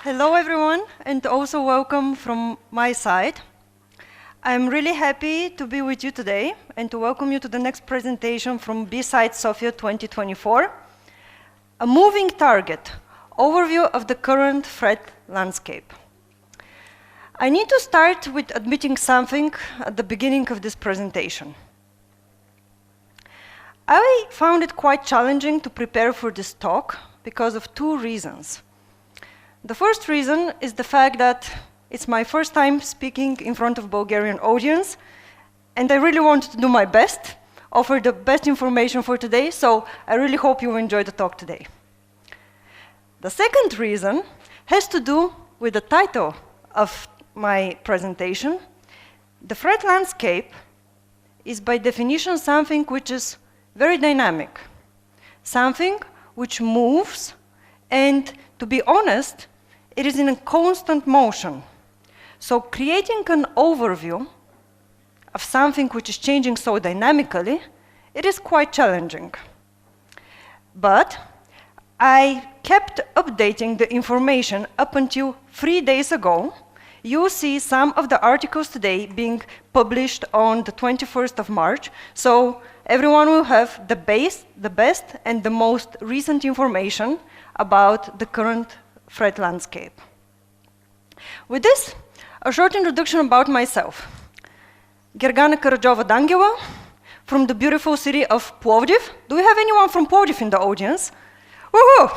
Hello everyone, and also welcome from my side. I'm really happy to be with you today and to welcome you to the next presentation from BSides Sofia 2024, a moving target, overview of the current threat landscape. I need to start with admitting something at the beginning of this presentation. I found it quite challenging to prepare for this talk because of two reasons. The first reason is the fact that it's my first time speaking in front of a Bulgarian audience, and I really wanted to do my best, offer the best information for today, so I really hope you enjoy the talk today. The second reason has to do with the title of my presentation. The threat landscape is by definition something which is very dynamic, something which moves, and to be honest, it is in a constant motion. So creating an overview of something which is changing so dynamically, it is quite challenging. But I kept updating the information up until 3 days ago. You see some of the articles today being published on the 21st of March, so everyone will have the best and the most recent information about the current threat landscape. With this, a short introduction about myself. Gergana Karadzhova-Dangela, from the beautiful city of Plovdiv. Do we have anyone from Plovdiv in the audience? Woohoo!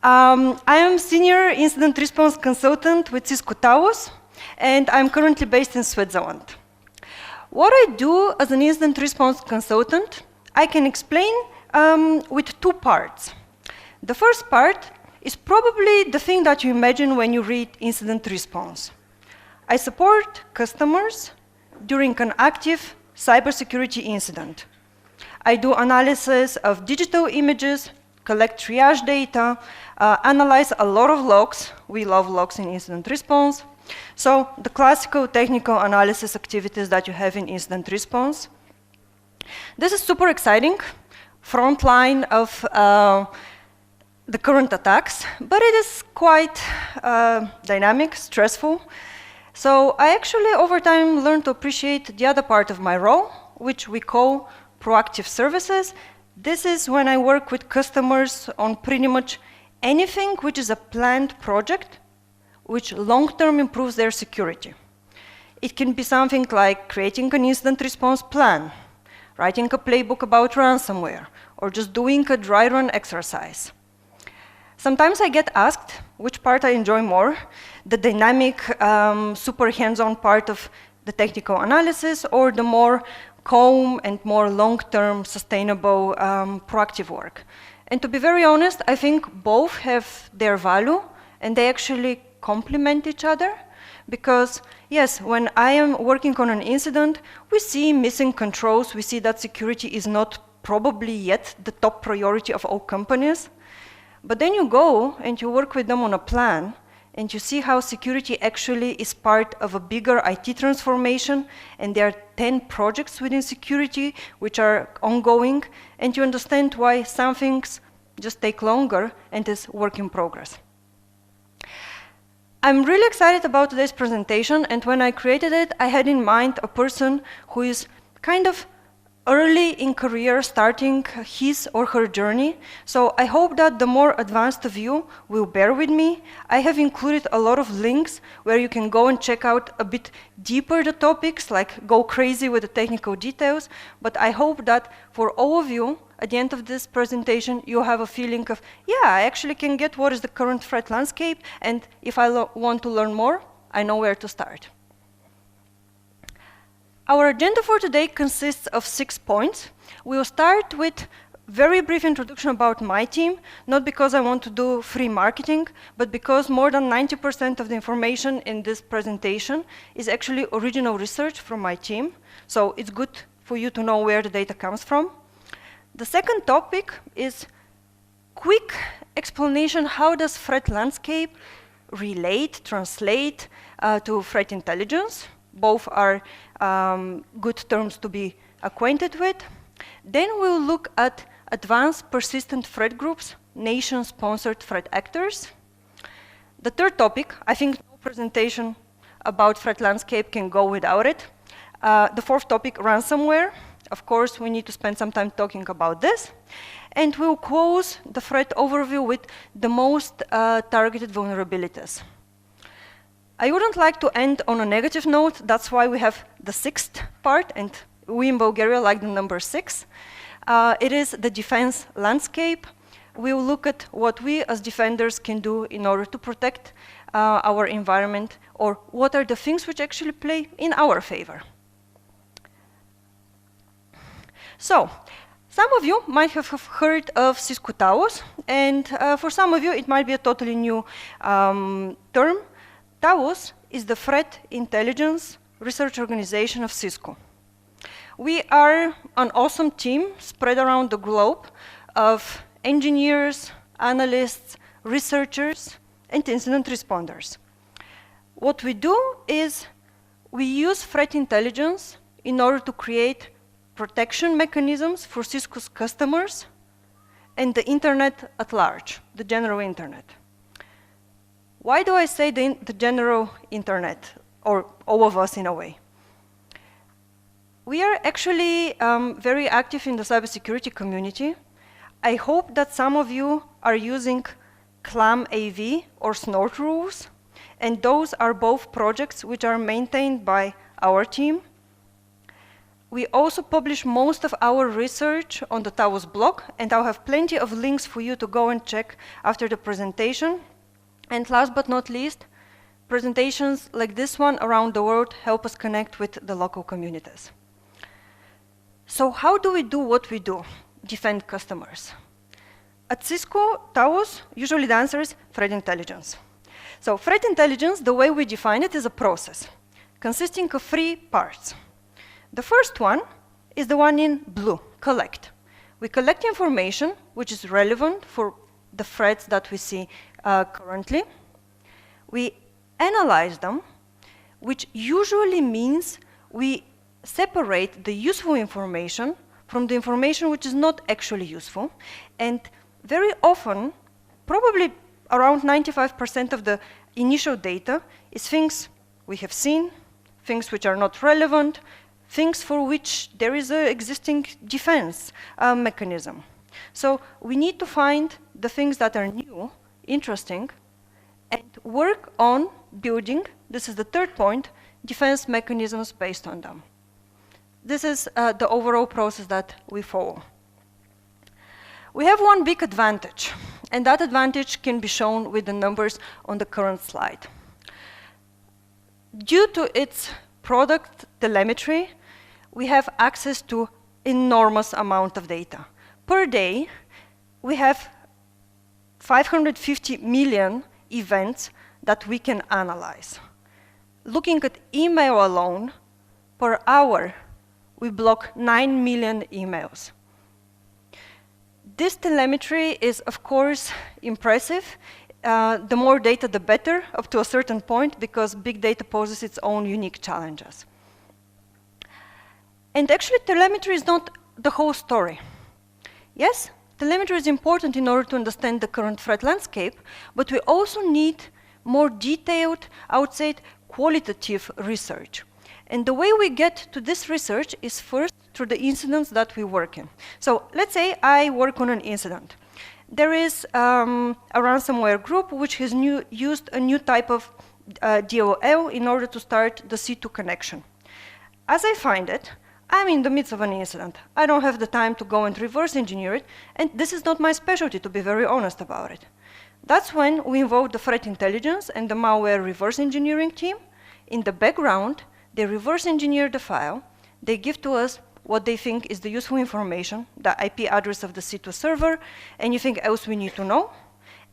I am Senior Incident Response Consultant with Cisco Talos, and I'm currently based in Switzerland. What I do as an incident response consultant, I can explain with two parts. The first part is probably the thing that you imagine when you read incident response. I support customers during an active cybersecurity incident. I do analysis of digital images, collect triage data, analyze a lot of logs. We love logs in incident response. So the classical technical analysis activities that you have in incident response. This is super exciting, front line of the current attacks, but it is quite dynamic, stressful. So I actually, over time, learned to appreciate the other part of my role, which we call proactive services. This is when I work with customers on pretty much anything which is a planned project, which long-term improves their security. It can be something like creating an incident response plan, writing a playbook about ransomware, or just doing a dry run exercise. Sometimes I get asked which part I enjoy more, the dynamic, super hands-on part of the technical analysis, or the more calm and more long-term, sustainable, proactive work. And to be very honest, I think both have their value, and they actually complement each other. Because, yes, when I am working on an incident, we see missing controls, we see that security is not probably yet the top priority of all companies. But then you go and you work with them on a plan, and you see how security actually is part of a bigger IT transformation, and there are 10 projects within security which are ongoing, and you understand why some things just take longer and is work in progress. I'm really excited about today's presentation, and when I created it, I had in mind a person who is kind of early in career, starting his or her journey. So I hope that the more advanced of you will bear with me. I have included a lot of links where you can go and check out a bit deeper the topics, like go crazy with the technical details. But I hope that for all of you, at the end of this presentation, you have a feeling of, yeah, I actually can get what is the current threat landscape, and if I want to learn more, I know where to start. Our agenda for today consists of 6 points. We will start with very brief introduction about my team, not because I want to do free marketing, but because more than 90% of the information in this presentation is actually original research from my team. So it's good for you to know where the data comes from. The second topic is quick explanation, how does threat landscape relate, translate to threat intelligence. Both are good terms to be acquainted with. Then we'll look at advanced persistent threat groups, nation-sponsored threat actors. The third topic, I think no presentation about threat landscape can go without it. The fourth topic, ransomware. Of course, we need to spend some time talking about this. And we'll close the threat overview with the most targeted vulnerabilities. I wouldn't like to end on a negative note. That's why we have the sixth part, and we in Bulgaria like the number 6. It is the defense landscape. We'll look at what we as defenders can do in order to protect our environment, or what are the things which actually play in our favor. So, some of you might have heard of Cisco Talos, and for some of you it might be a totally new term. Talos is the threat intelligence research organization of Cisco. We are an awesome team spread around the globe of engineers, analysts, researchers, and incident responders. What we do is we use threat intelligence in order to create protection mechanisms for Cisco's customers and the internet at large, the general internet. Why do I say the general internet, or all of us in a way? We are actually very active in the cybersecurity community. I hope that some of you are using CLAM AV or Snort rules, and those are both projects which are maintained by our team. We also publish most of our research on the Talos blog, and I'll have plenty of links for you to go and check after the presentation. And last but not least, presentations like this one around the world help us connect with the local communities. So how do we do what we do? Defend customers. At Cisco Talos, usually the answer is threat intelligence. So threat intelligence, the way we define it, is a process consisting of 3 parts. The first one is the one in blue, collect. We collect information which is relevant for the threats that we see currently. We analyze them, which usually means we separate the useful information from the information which is not actually useful. And very often, probably around 95% of the initial data is things we have seen, things which are not relevant, things for which there is an existing defense mechanism. So we need to find the things that are new, interesting, and work on building, this is the third point, defense mechanisms based on them. This is the overall process that we follow. We have one big advantage, and that advantage can be shown with the numbers on the current slide. Due to its product telemetry, we have access to enormous amount of data. Per day, we have 550 million events that we can analyze. Looking at email alone, per hour, we block 9 million emails. This telemetry is, of course, impressive. The more data, the better, up to a certain point, because big data poses its own unique challenges. And actually, telemetry is not the whole story. Yes, telemetry is important in order to understand the current threat landscape, but we also need more detailed, I would say, qualitative research. And the way we get to this research is first through the incidents that we work in. So let's say I work on an incident. There is a ransomware group which has used a new type of DLL in order to start the C2 connection. As I find it, I'm in the midst of an incident. I don't have the time to go and reverse engineer it, and this is not my specialty, to be very honest about it. That's when we involve the threat intelligence and the malware reverse engineering team. In the background, they reverse engineer the file. They give to us what they think is the useful information, the IP address of the C2 server, anything else we need to know.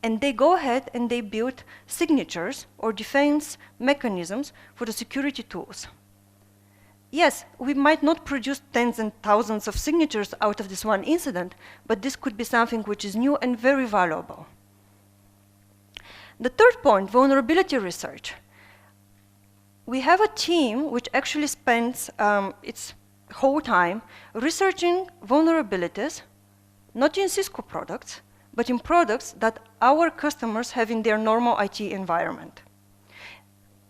And they go ahead and they build signatures or defense mechanisms for the security tools. Yes, we might not produce tens and thousands of signatures out of this one incident, but this could be something which is new and very valuable. The third point, vulnerability research. We have a team which actually spends its whole time researching vulnerabilities, not in Cisco products, but in products that our customers have in their normal IT environment.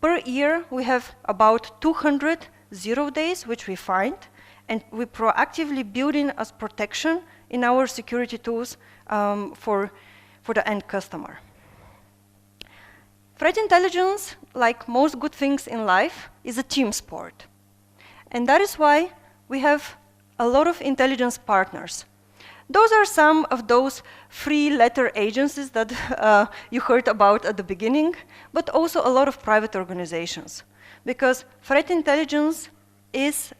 Per year, we have about 200 zero days which we find, and we proactively build in as protection in our security tools for the end customer. Threat intelligence, like most good things in life, is a team sport. And that is why we have a lot of intelligence partners. Those are some of those three-letter agencies that you heard about at the beginning, but also a lot of private organizations. Because threat intelligence is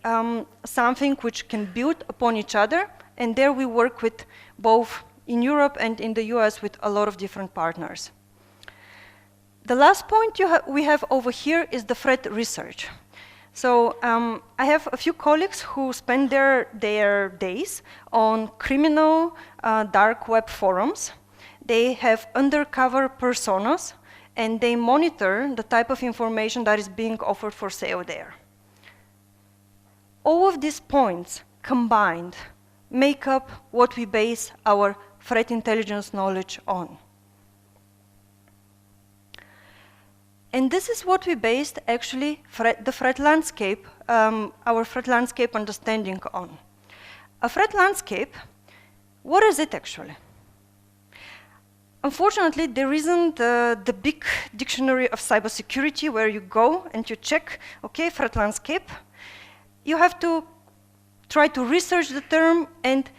something which can build upon each other, and there we work with both in Europe and in the US with a lot of different partners. The last point we have over here is the threat research. So I have a few colleagues who spend their days on criminal dark web forums. They have undercover personas, and they monitor the type of information that is being offered for sale there. All of these points combined make up what we base our threat intelligence knowledge on. And this is what we based actually the threat landscape, our threat landscape understanding on. A threat landscape, what is it actually? Unfortunately, there isn't the big dictionary of cybersecurity where you go and you check, okay, threat landscape. You have to try to research the term, and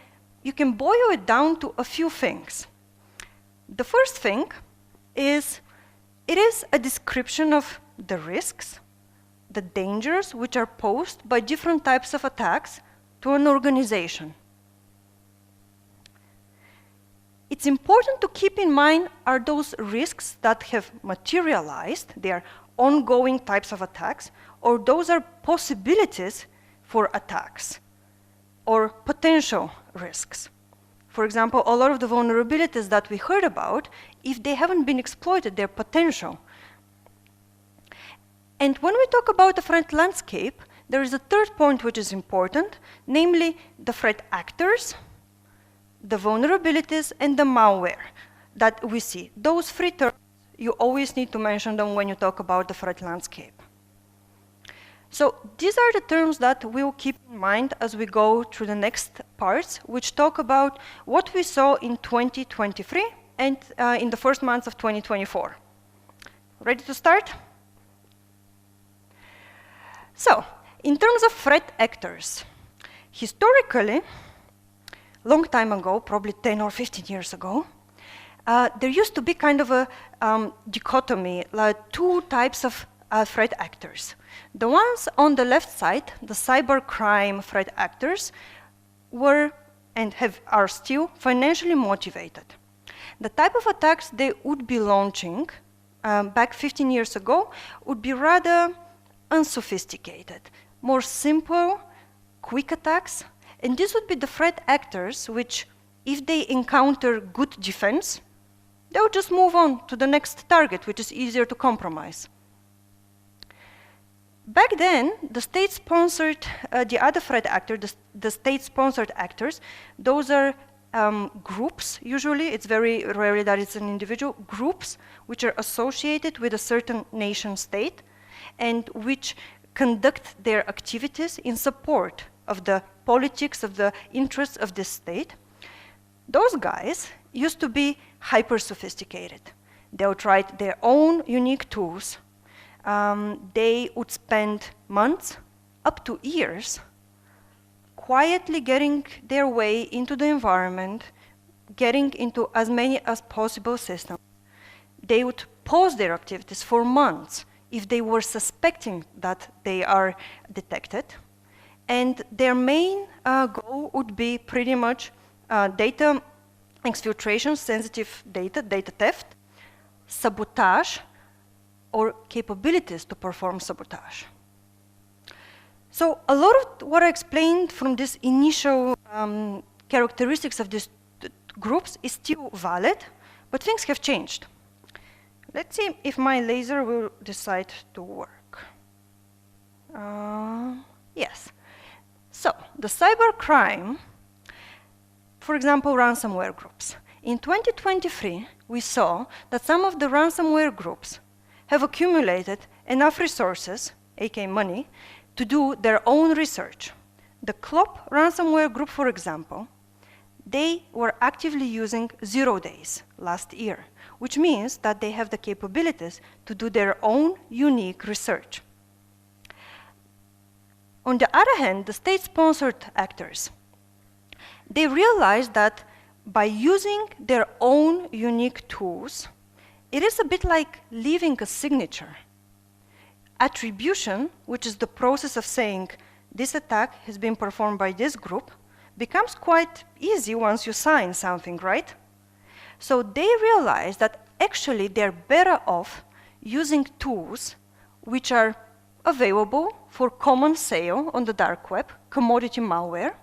you can boil it down to a few things. The first thing is, it is a description of the risks, the dangers which are posed by different types of attacks to an organization. It's important to keep in mind are those risks that have materialized, they are ongoing types of attacks, or those are possibilities for attacks, or potential risks. For example, a lot of the vulnerabilities that we heard about, if they haven't been exploited, they're potential. And when we talk about the threat landscape, there is a third point which is important, namely the threat actors, the vulnerabilities, and the malware that we see. Those three terms, you always need to mention them when you talk about the threat landscape. So these are the terms that we'll keep in mind as we go through the next parts, which talk about what we saw in 2023 and in the first months of 2024. Ready to start? So, in terms of threat actors, historically, long time ago, probably 10 or 15 years ago, there used to be kind of a dichotomy, like two types of threat actors. The ones on the left side, the cybercrime threat actors, were and are still financially motivated. The type of attacks they would be launching back 15 years ago would be rather unsophisticated, more simple, quick attacks, and these would be the threat actors which, if they encounter good defense, they'll just move on to the next target, which is easier to compromise. Back then, the state-sponsored, the other threat actor, the state-sponsored actors, those are groups, usually. It's very rare that it's an individual. Groups which are associated with a certain nation-state and which conduct their activities in support of the politics, of the interests of this state. Those guys used to be hyper-sophisticated. They would write their own unique tools. They would spend months, up to years, quietly getting their way into the environment, getting into as many as possible systems. They would pause their activities for months if they were suspecting that they are detected. And their main goal would be pretty much data exfiltration, sensitive data theft, sabotage, or capabilities to perform sabotage. So a lot of what I explained from these initial characteristics of these groups is still valid, but things have changed. Let's see if my laser will decide to work. Yes. So the cybercrime, for example, ransomware groups. in 2023, we saw that some of the ransomware groups have accumulated enough resources, aka money, to do their own research. The Clop ransomware group, for example, they were actively using 0 days last year, which means that they have the capabilities to do their own unique research. On the other hand, the state-sponsored actors, they realized that by using their own unique tools, it is a bit like leaving a signature. Attribution, which is the process of saying this attack has been performed by this group, becomes quite easy once you sign something, right? So they realized that actually they're better off using tools which are available for common sale on the dark web, commodity malware,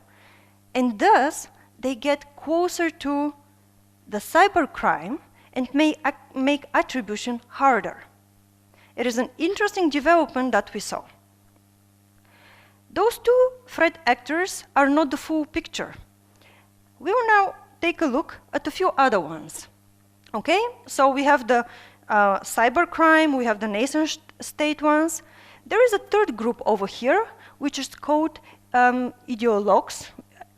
and thus they get closer to the cybercrime and make attribution harder. It is an interesting development that we saw. Those two threat actors are not the full picture. We will now take a look at a few other ones. Okay, so we have the cybercrime, we have the nation-state ones. There is a third group over here, which is called ideologues,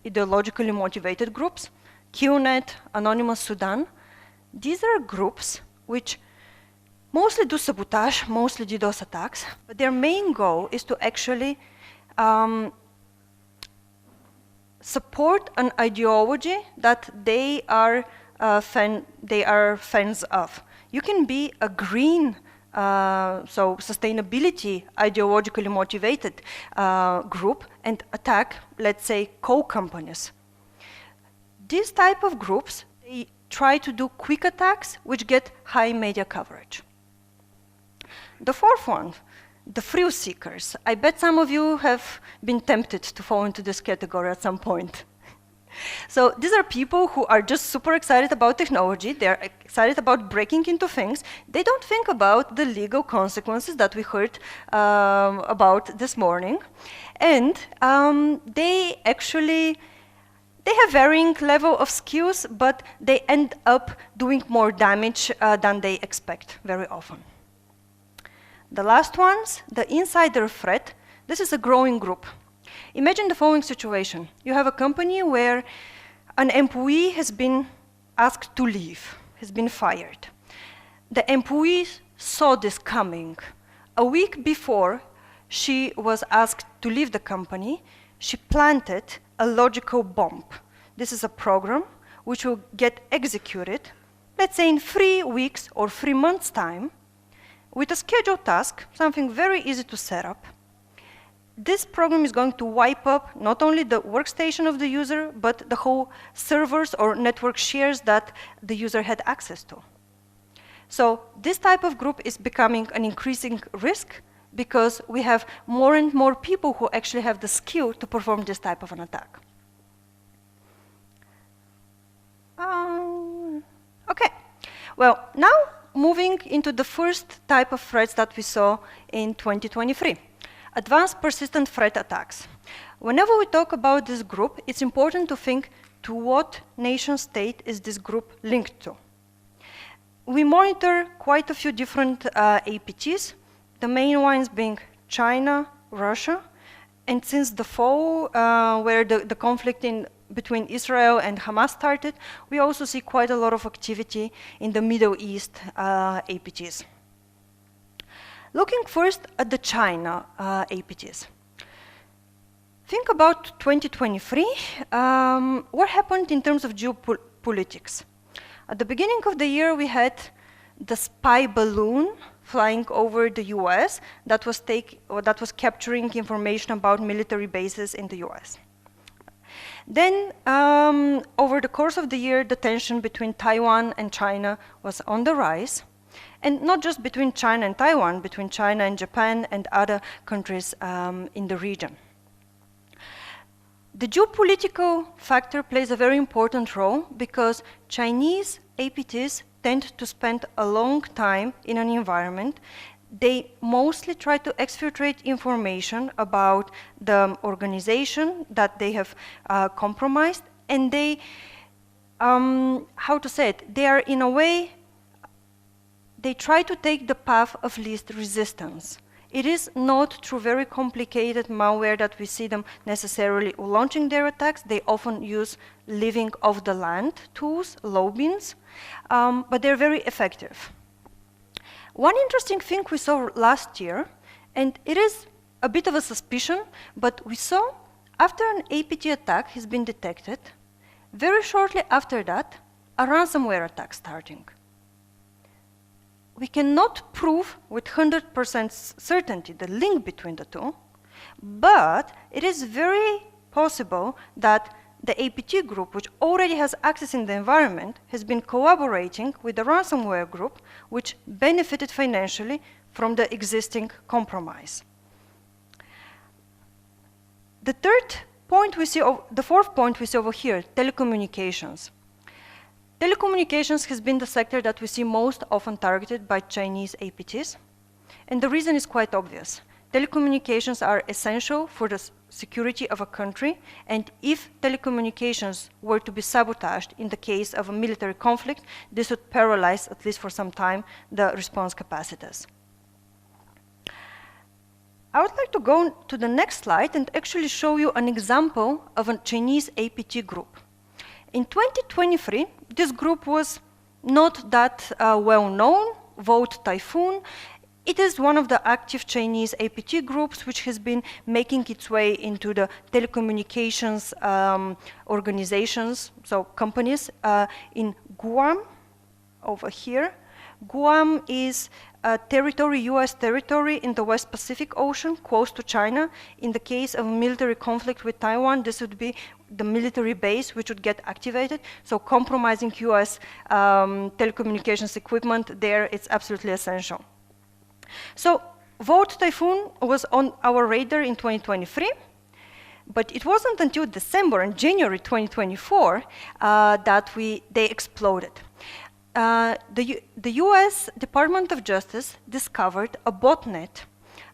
ideologically motivated groups, QNet, Anonymous Sudan. These are groups which mostly do sabotage, mostly DDoS attacks, but their main goal is to actually support an ideology that they are fans of. You can be a green, so sustainability ideologically motivated group and attack, let's say, coal companies. These type of groups, they try to do quick attacks which get high media coverage. The fourth one, the thrill seekers. I bet some of you have been tempted to fall into this category at some point. So these are people who are just super excited about technology. They're excited about breaking into things. They don't think about the legal consequences that we heard about this morning. And they have varying level of skills, but they end up doing more damage than they expect very often. The last ones, the insider threat, this is a growing group. Imagine the following situation. You have a company where an employee has been asked to leave, has been fired. The employee saw this coming. A week before she was asked to leave the company, she planted a logical bomb. This is a program which will get executed, let's say in 3 weeks or 3 months' time, with a scheduled task, something very easy to set up. This program is going to wipe up not only the workstation of the user, but the whole servers or network shares that the user had access to. So this type of group is becoming an increasing risk because we have more and more people who actually have the skill to perform this type of an attack. Okay, well, now moving into the first type of threats that we saw in 2023, advanced persistent threat attacks. Whenever we talk about this group, it's important to think to what nation state is this group linked to. We monitor quite a few different APTs, the main ones being China, Russia, and since the fall, where the conflict between Israel and Hamas started, we also see quite a lot of activity in the Middle East APTs. Looking first at the China APTs. Think about 2023. What happened in terms of geopolitics? At the beginning of the year, we had the spy balloon flying over the US that was capturing information about military bases in the US. Then, over the course of the year, the tension between Taiwan and China was on the rise. And not just between China and Taiwan, between China and Japan and other countries in the region. The geopolitical factor plays a very important role because Chinese APTs tend to spend a long time in an environment. They mostly try to exfiltrate information about the organization that they have compromised, and they how to say it, they are in a way, they try to take the path of least resistance. It is not through very complicated malware that we see them necessarily launching their attacks. They often use living off the land tools, low beans, but they're very effective. One interesting thing we saw last year, and it is a bit of a suspicion, but we saw after an APT attack has been detected, very shortly after that, a ransomware attack starting. We cannot prove with 100% certainty the link between the two, but it is very possible that the APT group, which already has access in the environment, has been collaborating with the ransomware group, which benefited financially from the existing compromise. The fourth point we see over here, telecommunications. Telecommunications has been the sector that we see most often targeted by Chinese APTs, and the reason is quite obvious. Telecommunications are essential for the security of a country, and if telecommunications were to be sabotaged in the case of a military conflict, this would paralyze, at least for some time, the response capacities. I would like to go to the next slide and actually show you an example of a Chinese APT group. In 2023, this group was not that well known, Vote Typhoon. It is one of the active Chinese APT groups which has been making its way into the telecommunications organizations, so companies in Guam, over here. Guam is a territory, US territory in the West Pacific Ocean, close to China. In the case of a military conflict with Taiwan, this would be the military base which would get activated. So compromising US telecommunications equipment there, it's absolutely essential. So Vote Typhoon was on our radar in 2023, but it wasn't until December and January 2024 that they exploded. The US Department of Justice discovered a botnet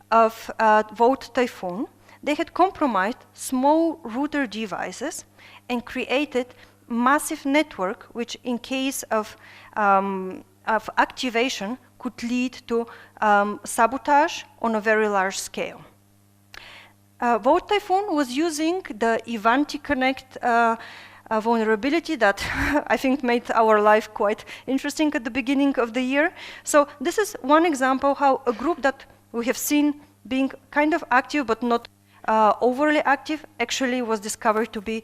of Vote Typhoon. They had compromised small router devices and created massive network, which in case of activation could lead to sabotage on a very large scale. Vote Typhoon was using the Ivanti Connect vulnerability that I think made our life quite interesting at the beginning of the year. So this is one example how a group that we have seen being kind of active but not overly active actually was discovered to be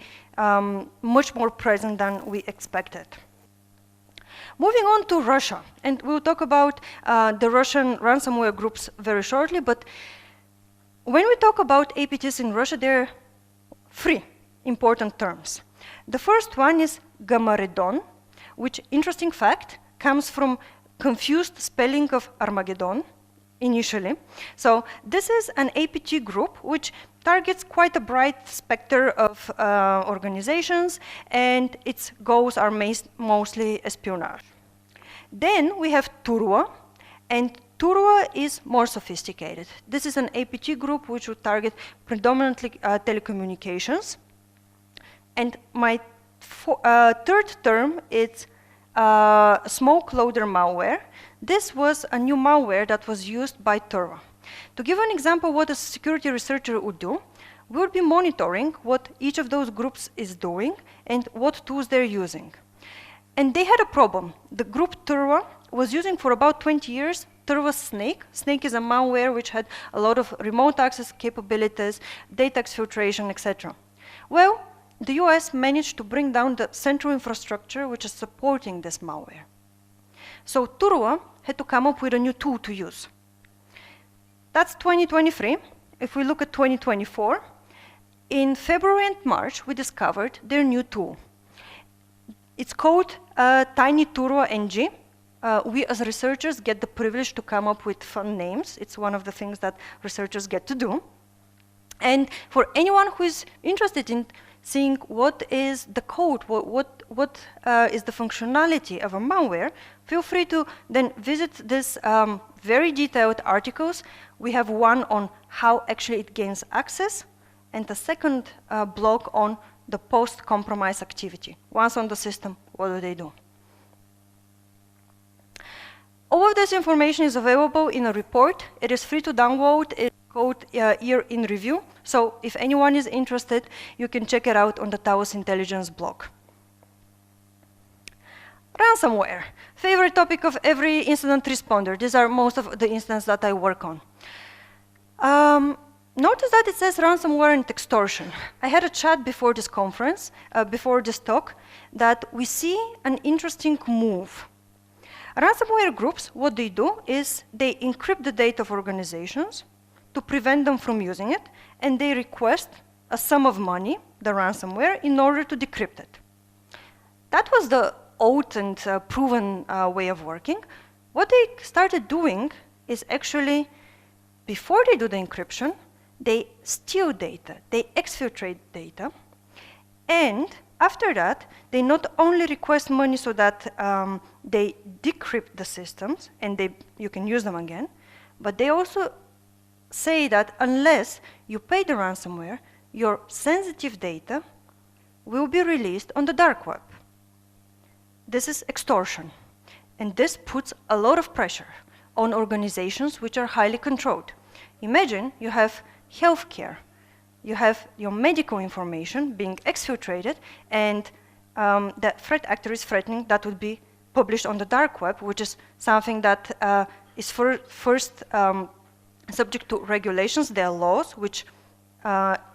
much more present than we expected. Moving on to Russia, and we'll talk about the Russian ransomware groups very shortly, but when we talk about APTs in Russia, there are three important terms. The first one is Gamaredon, which, interesting fact, comes from confused spelling of Armageddon initially. So this is an APT group which targets quite a broad spectrum of organizations, and its goals are mostly espionage. Then we have Turwa, and Turwa is more sophisticated. This is an APT group which would target predominantly telecommunications. And my third term is smoke loader malware. This was a new malware that was used by Turwa. To give an example what a security researcher would do, we would be monitoring what each of those groups is doing and what tools they're using. And they had a problem. The group Turwa was using for about 20 years Turwa Snake. Snake is a malware which had a lot of remote access capabilities, data exfiltration, etc. Well, the US managed to bring down the central infrastructure which is supporting this malware. So Turwa had to come up with a new tool to use. That's 2023. If we look at 2024, in February and March, we discovered their new tool. It's called Tiny Turwa NG. We as researchers get the privilege to come up with fun names. It's one of the things that researchers get to do. And for anyone who is interested in seeing what is the code, what is the functionality of a malware, feel free to then visit this very detailed articles. We have one on how actually it gains access, and the second blog on the post-compromise activity, once on the system, what do they do? All of this information is available in a report. It is free to download. It's called Year in Review. So if anyone is interested, you can check it out on the Talos Intelligence blog. Ransomware, favorite topic of every incident responder. These are most of the incidents that I work on. Notice that it says ransomware and extortion. I had a chat before this conference, before this talk, that we see an interesting move. Ransomware groups, what they do is they encrypt the data of organizations to prevent them from using it, and they request a sum of money, the ransomware, in order to decrypt it. That was the old and proven way of working. What they started doing is actually, before they do the encryption, they steal data, they exfiltrate data, and after that, they not only request money so that they decrypt the systems and you can use them again, but they also say that unless you pay the ransomware, your sensitive data will be released on the dark web. This is extortion, and this puts a lot of pressure on organizations which are highly controlled. Imagine you have healthcare. You have your medical information being exfiltrated, and the threat actor is threatening that would be published on the dark web, which is something that is first subject to regulations. There are laws which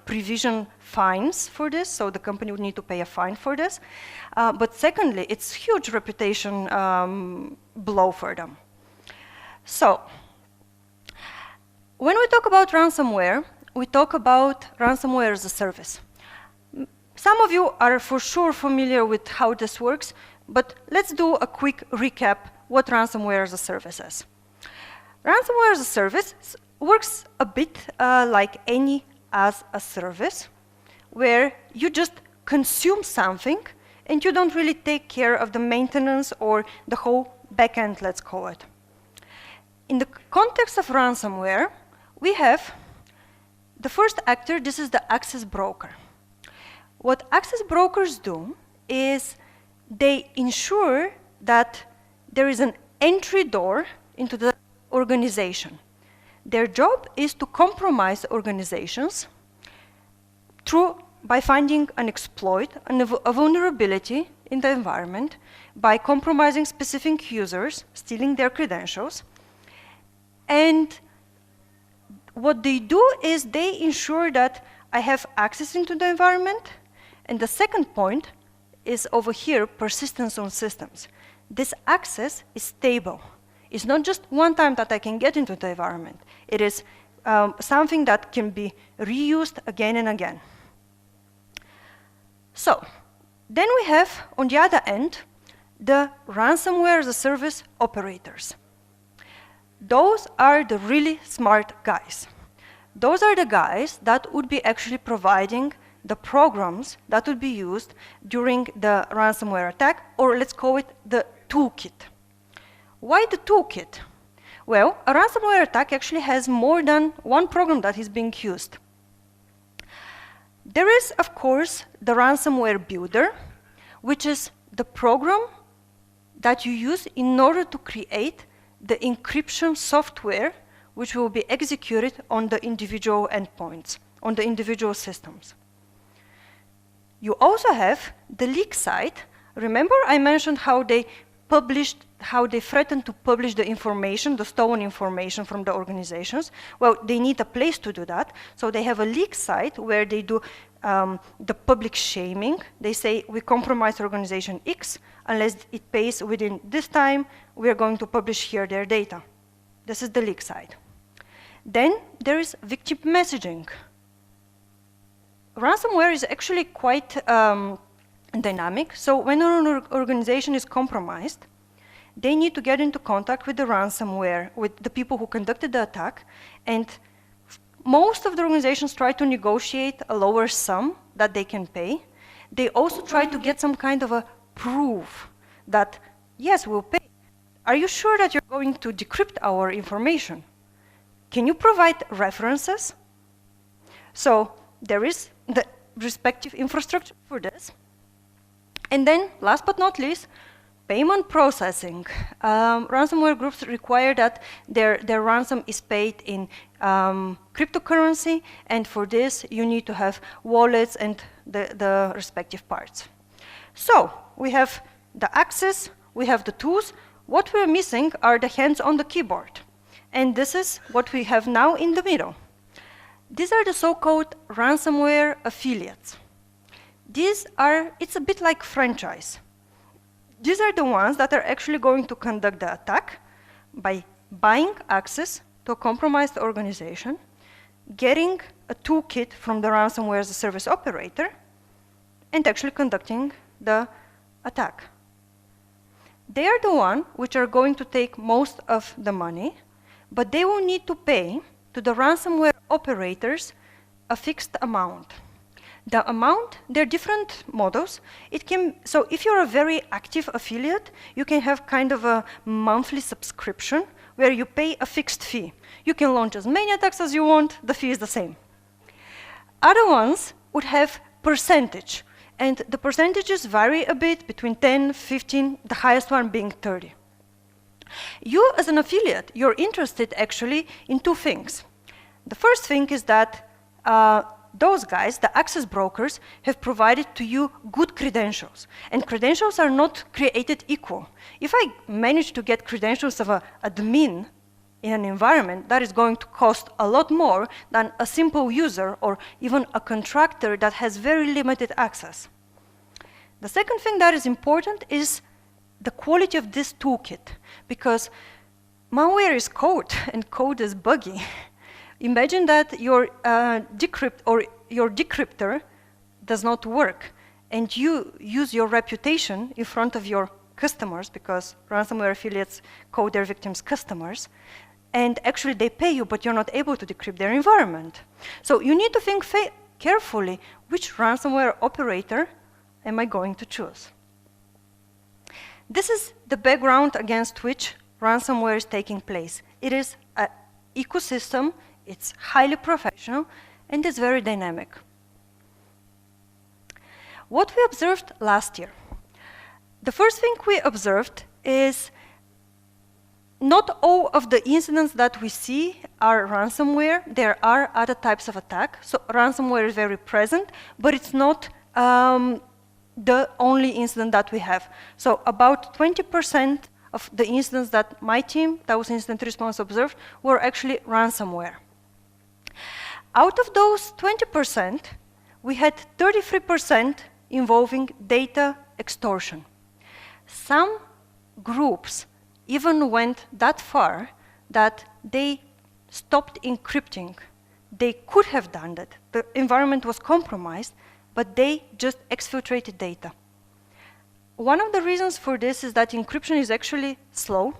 provision fines for this, so the company would need to pay a fine for this. But secondly, it's huge reputation blow for them. So, when we talk about ransomware, we talk about ransomware-as-a-service. Some of you are for sure familiar with how this works, but let's do a quick recap what ransomware-as-a-service is. Ransomware-as-a-service works a bit like any as-a-service, where you just consume something and you don't really take care of the maintenance or the whole backend, let's call it. In the context of ransomware, we have the first actor. This is the access broker. What access brokers do is they ensure that there is an entry door into the organization. Their job is to compromise organizations by finding an exploit, a vulnerability in the environment, by compromising specific users, stealing their credentials. And what they do is they ensure that I have access into the environment. And the second point is over here, persistence on systems. This access is stable. It's not just one time that I can get into the environment. It is something that can be reused again and again. So, then we have, on the other end, the ransomware-as-a-service operators. Those are the really smart guys. Those are the guys that would be actually providing the programs that would be used during the ransomware attack, or let's call it the toolkit. Why the toolkit? Well, a ransomware attack actually has more than one program that is being used. There is, of course, the ransomware builder, which is the program that you use in order to create the encryption software which will be executed on the individual endpoints, on the individual systems. You also have the leak site. Remember I mentioned how they threatened to publish the information, the stolen information from the organizations? Well, they need a place to do that. So they have a leak site where they do the public shaming. They say, we compromise organization X. Unless it pays within this time, we are going to publish here their data. This is the leak side. Then there is victim messaging. Ransomware is actually quite dynamic. So when an organization is compromised, they need to get into contact with the ransomware, with the people who conducted the attack, and most of the organizations try to negotiate a lower sum that they can pay. They also try to get some kind of a proof that, yes, we'll pay. Are you sure that you're going to decrypt our information? Can you provide references? So there is the respective infrastructure for this. And then, last but not least, payment processing. Ransomware groups require that their ransom is paid in cryptocurrency, and for this you need to have wallets and the respective parts. So we have the access, we have the tools. What we're missing are the hands on the keyboard. And this is what we have now in the middle. These are the so-called ransomware affiliates. It's a bit like franchise. These are the ones that are actually going to conduct the attack by buying access to a compromised organization, getting a toolkit from the ransomware-as-a-service operator, and actually conducting the attack. They are the ones which are going to take most of the money, but they will need to pay to the ransomware operators a fixed amount. The amount, there are different models. So if you're a very active affiliate, you can have kind of a monthly subscription where you pay a fixed fee. You can launch as many attacks as you want, the fee is the same. Other ones would have percentage, and the percentages vary a bit between 10, 15, the highest one being 30. You as an affiliate, you're interested actually in two things. The first thing is that those guys, the access brokers, have provided to you good credentials. And credentials are not created equal. If I manage to get credentials of an admin in an environment, that is going to cost a lot more than a simple user or even a contractor that has very limited access. The second thing that is important is the quality of this toolkit, because malware is code and code is buggy. Imagine that your decryptor does not work, and you use your reputation in front of your customers, because ransomware affiliates call their victims customers, and actually they pay you, but you're not able to decrypt their environment. So you need to think carefully, which ransomware operator am I going to choose? This is the background against which ransomware is taking place. It is an ecosystem. It's highly professional, and it's very dynamic. What we observed last year. The first thing we observed is not all of the incidents that we see are ransomware. There are other types of attack. So ransomware is very present, but it's not the only incident that we have. So about 20% of the incidents that my team, Talos Incident Response, observed were actually ransomware. Out of those 20%, we had 33% involving data extortion. Some groups even went that far that they stopped encrypting. They could have done that. The environment was compromised, but they just exfiltrated data. One of the reasons for this is that encryption is actually slow.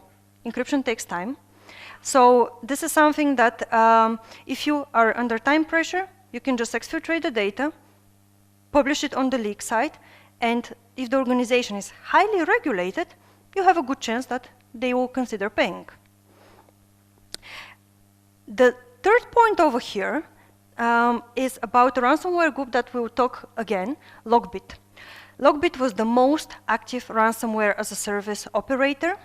Encryption takes time. So this is something that if you are under time pressure, you can just exfiltrate the data, publish it on the leak site, and if the organization is highly regulated, you have a good chance that they will consider paying. The third point over here is about a ransomware group that we will talk again, Logbit. Logbit was the most active ransomware-as-a-service operator.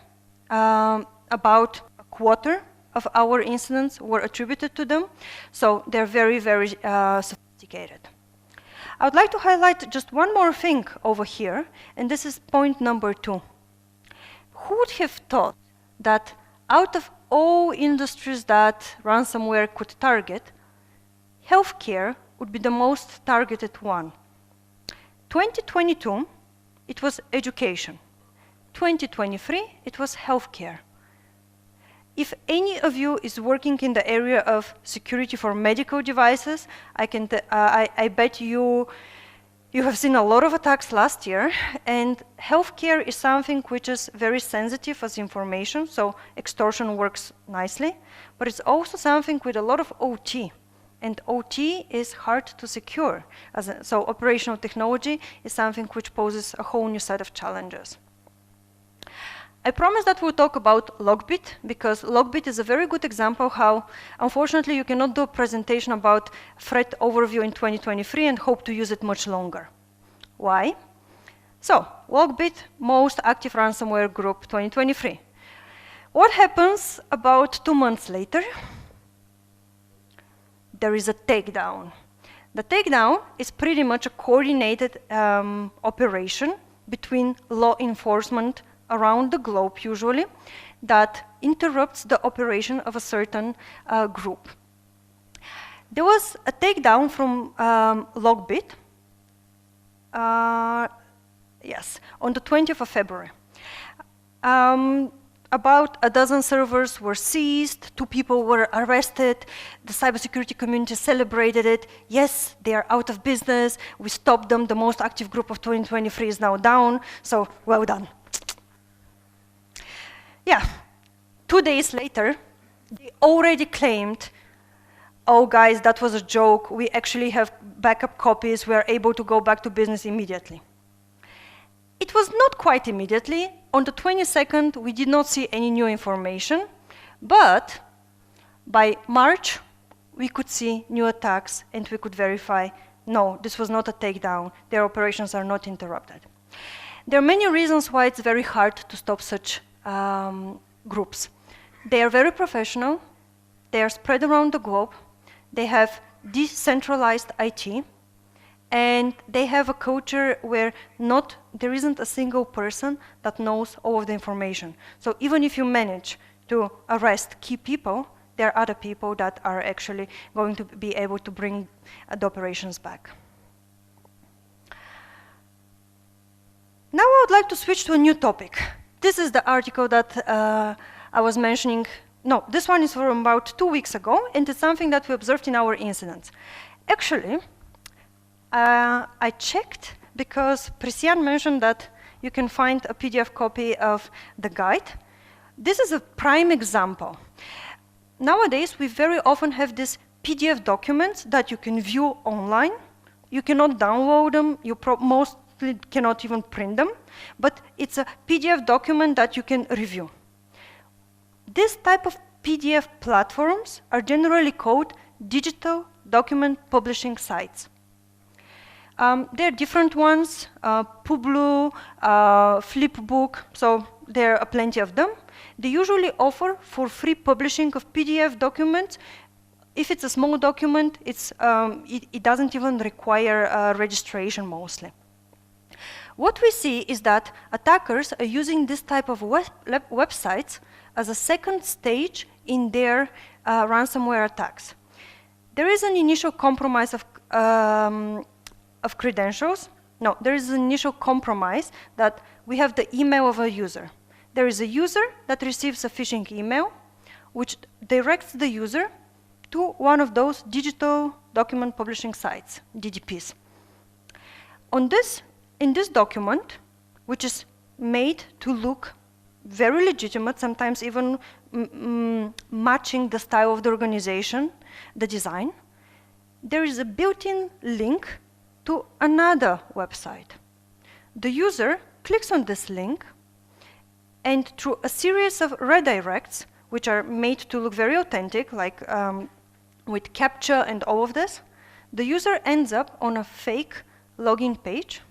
About a quarter of our incidents were attributed to them, so they're very, very sophisticated. I would like to highlight just one more thing over here, and this is point number 2. Who would have thought that out of all industries that ransomware could target, healthcare would be the most targeted one? 2022, it was education. 2023, it was healthcare. If any of you is working in the area of security for medical devices, I bet you have seen a lot of attacks last year, and healthcare is something which is very sensitive as information, so extortion works nicely, but it's also something with a lot of OT, and OT is hard to secure. So operational technology is something which poses a whole new set of challenges. I promise that we'll talk about Logbit, because Logbit is a very good example how, unfortunately, you cannot do a presentation about threat overview in 2023 and hope to use it much longer. Why? So, Logbit, most active ransomware group 2023. What happens about 2 months later? There is a takedown. The takedown is pretty much a coordinated operation between law enforcement around the globe, usually, that interrupts the operation of a certain group. There was a takedown from Logbit, yes, on the 20th of February. About a dozen servers were seized, 2 people were arrested, the cybersecurity community celebrated it. Yes, they are out of business, we stopped them, the most active group of 2023 is now down, so well done. Yeah, 2 days later, they already claimed, oh guys, that was a joke, we actually have backup copies, we are able to go back to business immediately. It was not quite immediately. On the 22nd, we did not see any new information, but by March, we could see new attacks and we could verify, no, this was not a takedown, their operations are not interrupted. There are many reasons why it's very hard to stop such groups. They are very professional, they are spread around the globe, they have decentralized IT, and they have a culture where there isn't a single person that knows all of the information. So even if you manage to arrest key people, there are other people that are actually going to be able to bring the operations back. Now I would like to switch to a new topic. This is the article that I was mentioning. No, this one is from about 2 weeks ago, and it's something that we observed in our incidents. Actually, I checked because Priscian mentioned that you can find a PDF copy of the guide. This is a prime example. Nowadays, we very often have these PDF documents that you can view online. You cannot download them, you mostly cannot even print them, but it's a PDF document that you can review. This type of PDF platforms are generally called digital document publishing sites. There are different ones, Publu, Flipbook, so there are plenty of them. They usually offer for free publishing of PDF documents. If it's a small document, it doesn't even require registration mostly. What we see is that attackers are using this type of websites as a second stage in their ransomware attacks. There is an initial compromise of credentials. No, there is an initial compromise that we have the email of a user. There is a user that receives a phishing email, which directs the user to one of those digital document publishing sites, DDPs. In this document, which is made to look very legitimate, sometimes even matching the style of the organization, the design, there is a built-in link to another website. The user clicks on this link, and through a series of redirects, which are made to look very authentic, like with CAPTCHA and all of this, the user ends up on a fake login page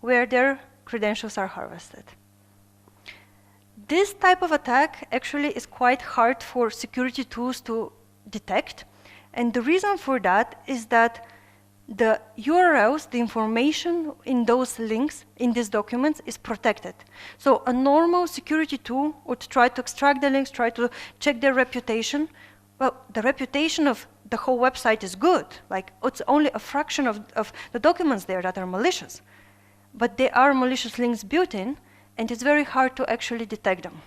where their credentials are harvested. This type of attack actually is quite hard for security tools to detect, and the reason for that is that the URLs, the information in those links, in these documents, is protected. So a normal security tool would try to extract the links, try to check their reputation. Well, the reputation of the whole website is good. Like, it's only a fraction of the documents there that are malicious. But there are malicious links built in, and it's very hard to actually detect them.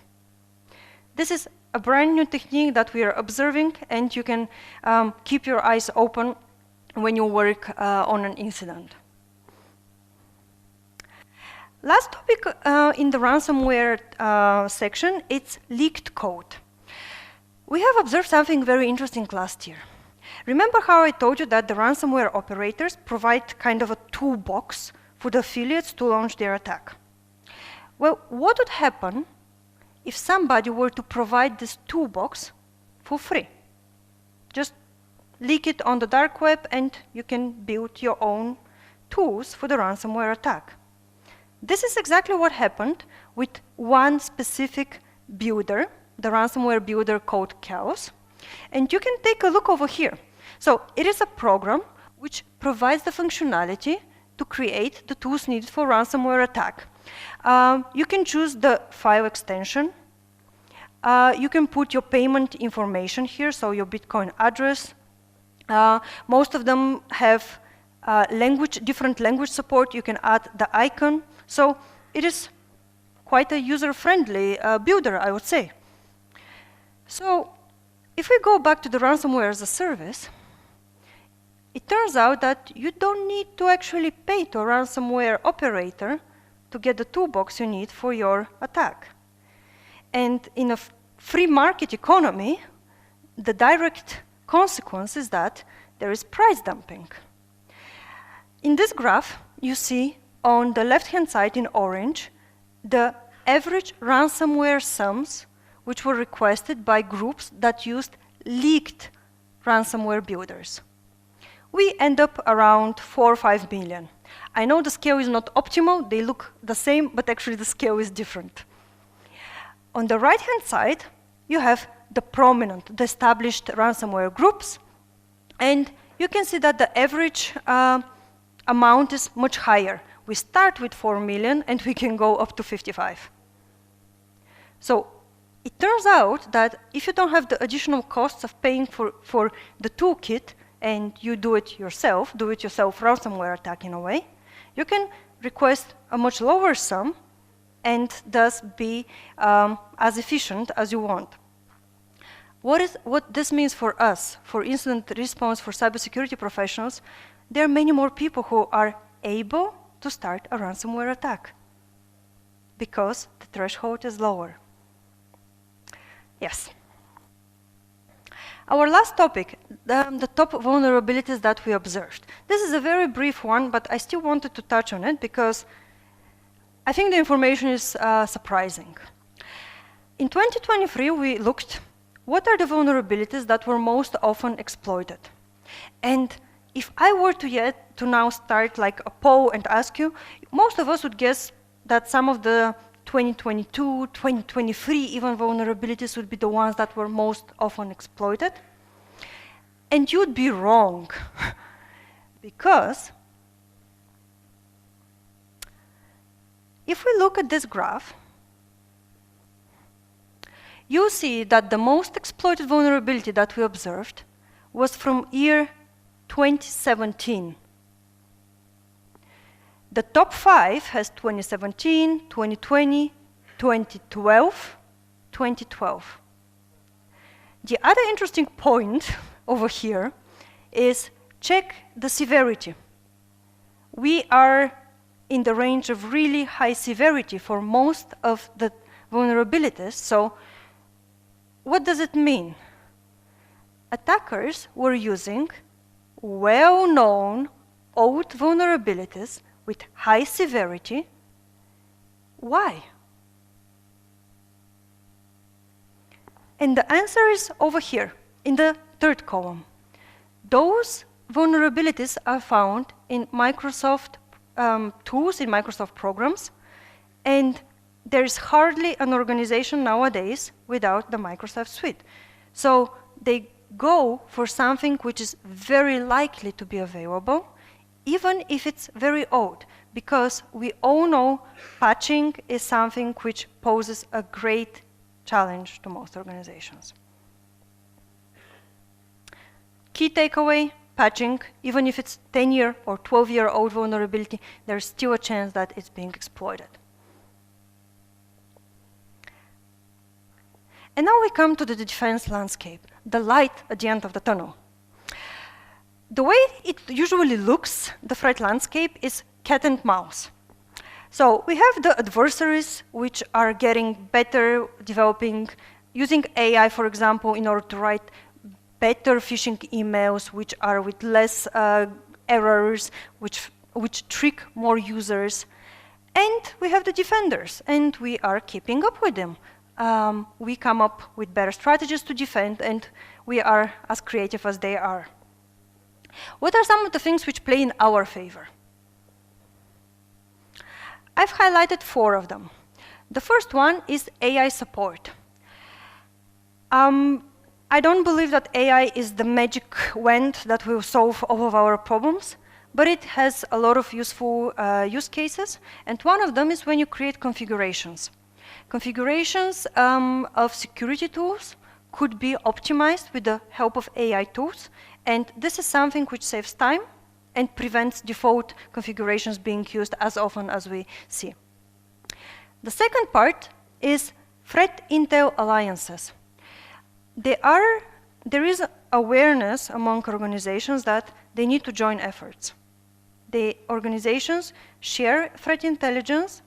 This is a brand new technique that we are observing, and you can keep your eyes open when you work on an incident. Last topic in the ransomware section, it's leaked code. We have observed something very interesting last year. Remember how I told you that the ransomware operators provide kind of a toolbox for the affiliates to launch their attack? Well, what would happen if somebody were to provide this toolbox for free? Just leak it on the dark web and you can build your own tools for the ransomware attack. This is exactly what happened with one specific builder, the ransomware builder called Talos. And you can take a look over here. So it is a program which provides the functionality to create the tools needed for ransomware attack. You can choose the file extension. You can put your payment information here, so your Bitcoin address. Most of them have different language support. You can add the icon. So it is quite a user-friendly builder, I would say. So if we go back to the ransomware-as-a-service, it turns out that you don't need to actually pay to a ransomware operator to get the toolbox you need for your attack. And in a free market economy, the direct consequence is that there is price dumping. In this graph, you see on the left-hand side in orange, the average ransomware sums which were requested by groups that used leaked ransomware builders. We end up around 4 or 5 million. I know the scale is not optimal, they look the same, but actually the scale is different. On the right-hand side, you have the prominent, the established ransomware groups, and you can see that the average amount is much higher. We start with 4 million, and we can go up to 55. So it turns out that if you don't have the additional costs of paying for the toolkit, and you do it yourself ransomware attack in a way, you can request a much lower sum and thus be as efficient as you want. What this means for us, for incident response, for cybersecurity professionals, there are many more people who are able to start a ransomware attack because the threshold is lower. Yes. Our last topic, the top vulnerabilities that we observed. This is a very brief one, but I still wanted to touch on it because I think the information is surprising. In 2023, we looked what are the vulnerabilities that were most often exploited. And if I were to now start like a poll and ask you, most of us would guess that some of the 2022, 2023 even vulnerabilities would be the ones that were most often exploited. And you'd be wrong, because if we look at this graph, you see that the most exploited vulnerability that we observed was from year 2017. The top 5 has 2017, 2020, 2012, 2012. The other interesting point over here is check the severity. We are in the range of really high severity for most of the vulnerabilities. So what does it mean? Attackers were using well-known old vulnerabilities with high severity. Why? And the answer is over here, in the third column. Those vulnerabilities are found in Microsoft tools, in Microsoft programs, and there's hardly an organization nowadays without the Microsoft suite. So they go for something which is very likely to be available, even if it's very old, because we all know patching is something which poses a great challenge to most organizations. Key takeaway, patching, even if it's 10-year or 12-year-old vulnerability, there's still a chance that it's being exploited. And now we come to the defense landscape, the light at the end of the tunnel. The way it usually looks, the threat landscape, is cat and mouse. So we have the adversaries, which are getting better, developing, using AI, for example, in order to write better phishing emails, which are with less errors, which trick more users. And we have the defenders, and we are keeping up with them. We come up with better strategies to defend, and we are as creative as they are. What are some of the things which play in our favor? I've highlighted 4 of them. The first one is AI support. I don't believe that AI is the magic wand that will solve all of our problems, but it has a lot of useful use cases, and one of them is when you create configurations. Configurations of security tools could be optimized with the help of AI tools, and this is something which saves time and prevents default configurations being used as often as we see. The second part is threat intel alliances. There is awareness among organizations that they need to join efforts. The organizations share threat intelligence,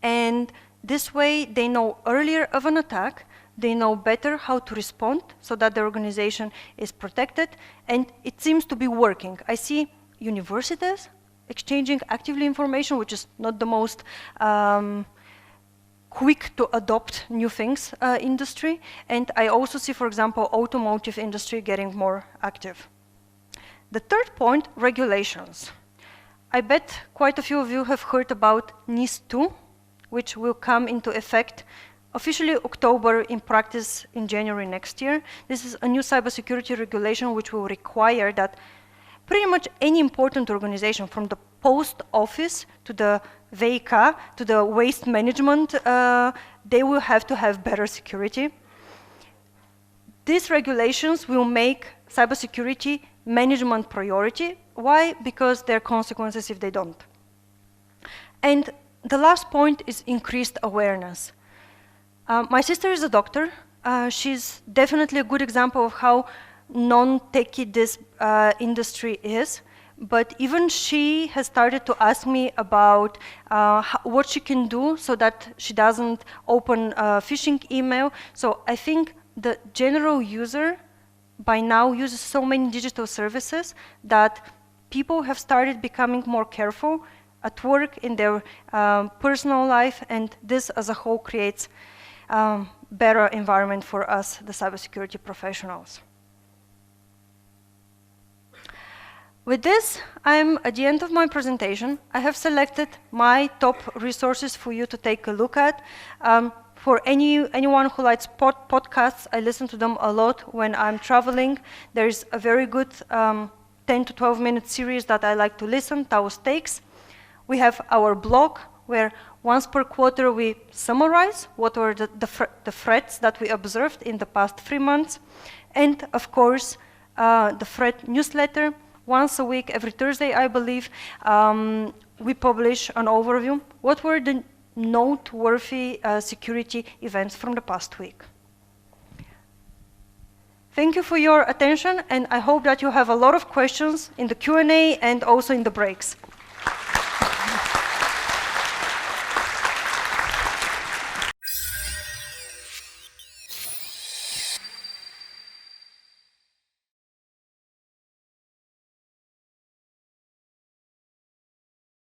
and this way they know earlier of an attack, they know better how to respond so that the organization is protected, and it seems to be working. I see universities exchanging actively information, which is not the most quick to adopt new things industry, and I also see, for example, automotive industry getting more active. The third point, regulations. I bet quite a few of you have heard about NIS2, which will come into effect officially October, in practice in January next year. This is a new cybersecurity regulation which will require that pretty much any important organization, from the post office to the VK, to the waste management, they will have to have better security. These regulations will make cybersecurity management priority. Why? Because there are consequences if they don't. And the last point is increased awareness. My sister is a doctor. She's definitely a good example of how non-techy this industry is. But even she has started to ask me about what she can do so that she doesn't open a phishing email. So I think the general user by now uses so many digital services that people have started becoming more careful at work, in their personal life, and this as a whole creates better environment for us, the cybersecurity professionals. With this, I'm at the end of my presentation. I have selected my top resources for you to take a look at. For anyone who likes podcasts, I listen to them a lot when I'm traveling. There's a very good 10 to 12 minute series that I like to listen, Talos Takes. We have our blog, where once per quarter we summarize what were the threats that we observed in the past 3 months. And of course, the threat newsletter. Once a week, every Thursday, I believe, we publish an overview. What were the noteworthy security events from the past week? Thank you for your attention, and I hope that you have a lot of questions in the Q&A and also in the breaks.